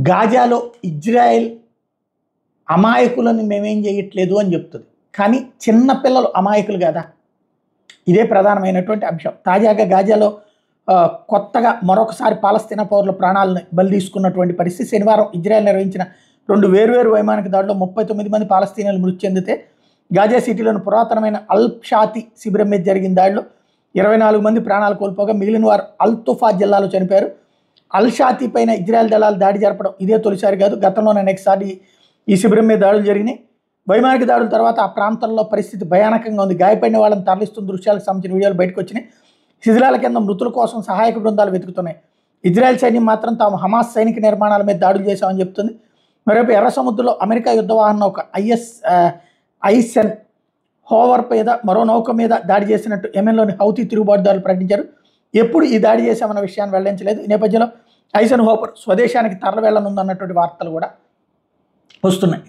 గాజాలో Israel అమాయకులను మేమేం చేయట్లేదు అని చెప్తుంది. కానీ చిన్నపిల్లలు అమాయకులు కదా, ఇదే ప్రధానమైనటువంటి అంశం. తాజాగా గాజాలో కొత్తగా మరొకసారి పాలస్తీనా పౌరుల ప్రాణాలను బలి తీసుకున్నటువంటి పరిస్థితి. శనివారం ఇజ్రాయెల్ నిర్వహించిన 2 వేర్వేరు వైమానిక దాడుల్లో 39 మంది పాలస్తీనాలు మృతి చెందితే గాజా సిటీలోని పురాతనమైన అల్ షాతి శిబిరం మీద జరిగిన దాడిలో 24 మంది ప్రాణాలు కోల్పోగా మిగిలిన వారు అల్ తుఫా జిల్లాలో చనిపోయారు. అల్ షాతి పైన ఇజ్రాయెల్ దళాలు దాడి జరపడం ఇదే తొలిసారి కాదు. గతంలోనే అనేకసారి ఈ శిబిరం మీద దాడులు జరిగినాయి. వైమానిక దాడుల తర్వాత ఆ ప్రాంతంలో పరిస్థితి భయానకంగా ఉంది. గాయపడిన వాళ్ళని తరలిస్తున్న దృశ్యాలకు సంబంధించిన వీడియోలు బయటకు వచ్చినాయి. శిథిలాల కింద మృతుల కోసం సహాయక బృందాలు వెతుకుతున్నాయి. ఇజ్రాయెల్ సైన్యం మాత్రం తాము హమాస్ సైనిక నిర్మాణాల మీద దాడులు చేశామని చెప్తుంది. మరోవైపు ఎర్ర సముద్రంలో అమెరికా యుద్ధ వాహనం ఒక ఐసెన్ హోవర్ మీద మరో నౌక మీద దాడి చేసినట్టు యెమెన్లోని హౌతీ తిరుగుబాటుదారులు ప్రకటించారు. ఎప్పుడు ఈ దాడి చేశామన్న విషయాన్ని వెల్లడించలేదు. ఈ నేపథ్యంలో ఐసెన్ హోవర్ స్వదేశానికి తరలి వెళ్లనుందన్నటువంటి వార్తలు కూడా వస్తున్నాయి.